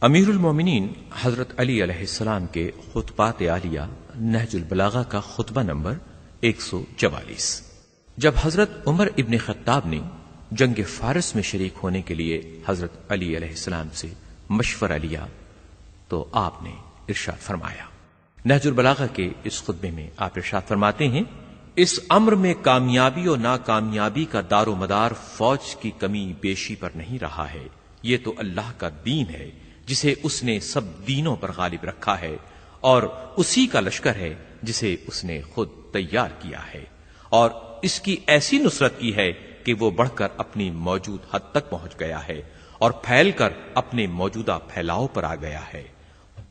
امیر المومنین حضرت علی علیہ السلام کے خطبات عالیہ نہج البلاغہ کا خطبہ نمبر 144۔ جب حضرت عمر ابن خطاب نے جنگ فارس میں شریک ہونے کے لیے حضرت علی علیہ السلام سے مشورہ لیا تو آپ نے ارشاد فرمایا، نہج البلاغہ کے اس خطبے میں آپ ارشاد فرماتے ہیں، اس امر میں کامیابی و ناکامیابی کا دار و مدار فوج کی کمی بیشی پر نہیں رہا ہے، یہ تو اللہ کا دین ہے جسے اس نے سب دینوں پر غالب رکھا ہے، اور اسی کا لشکر ہے جسے اس نے خود تیار کیا ہے، اور اس کی ایسی نصرت کی ہے کہ وہ بڑھ کر اپنی موجود حد تک پہنچ گیا ہے اور پھیل کر اپنے موجودہ پھیلاؤ پر آ گیا ہے،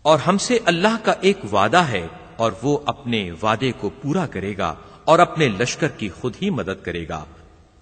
اور ہم سے اللہ کا ایک وعدہ ہے اور وہ اپنے وعدے کو پورا کرے گا اور اپنے لشکر کی خود ہی مدد کرے گا۔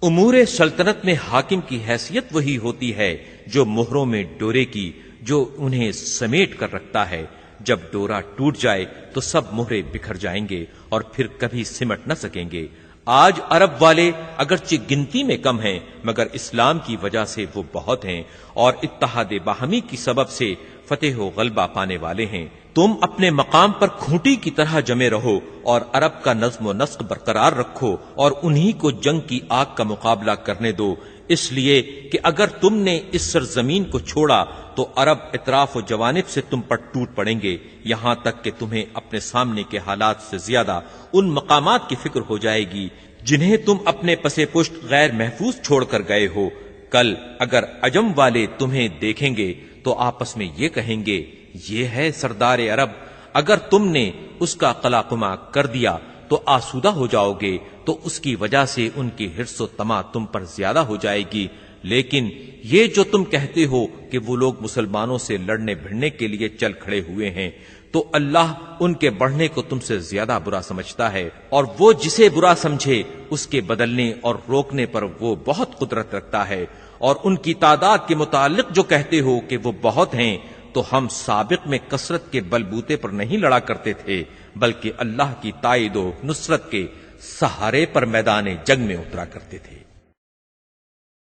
امور سلطنت میں حاکم کی حیثیت وہی ہوتی ہے جو مہروں میں ڈورے کی جو انہیں سمیٹ کر رکھتا ہے، جب ڈورا ٹوٹ جائے تو سب مہرے بکھر جائیں گے اور پھر کبھی سمٹ نہ سکیں گے۔ آج عرب والے اگرچہ گنتی میں کم ہیں مگر اسلام کی وجہ سے وہ بہت ہیں اور اتحاد باہمی کی سبب سے فتح و غلبہ پانے والے ہیں۔ تم اپنے مقام پر کھوٹی کی طرح جمے رہو اور عرب کا نظم و نسق برقرار رکھو اور انہی کو جنگ کی آگ کا مقابلہ کرنے دو، اس لیے کہ اگر تم نے اس سرزمین کو چھوڑا تو عرب اطراف و جوانب سے تم پر ٹوٹ پڑیں گے، یہاں تک کہ تمہیں اپنے سامنے کے حالات سے زیادہ ان مقامات کی فکر ہو جائے گی جنہیں تم اپنے پسے پشت غیر محفوظ چھوڑ کر گئے ہو۔ کل اگر عجم والے تمہیں دیکھیں گے تو آپس میں یہ کہیں گے، یہ ہے سردار عرب، اگر تم نے اس کا قلاقمہ کر دیا تو آسودہ ہو جاؤ گے، تو اس کی وجہ سے ان کی حرص و طمع تم پر زیادہ ہو جائے گی۔ لیکن یہ جو تم کہتے ہو کہ وہ لوگ مسلمانوں سے لڑنے بھڑنے کے لیے چل کھڑے ہوئے ہیں، تو اللہ ان کے بڑھنے کو تم سے زیادہ برا سمجھتا ہے، اور وہ جسے برا سمجھے اس کے بدلنے اور روکنے پر وہ بہت قدرت رکھتا ہے۔ اور ان کی تعداد کے متعلق جو کہتے ہو کہ وہ بہت ہیں، تو ہم سابق میں کثرت کے بلبوتے پر نہیں لڑا کرتے تھے بلکہ اللہ کی تائید و نصرت کے سہارے پر میدان جنگ میں اترا کرتے تھے۔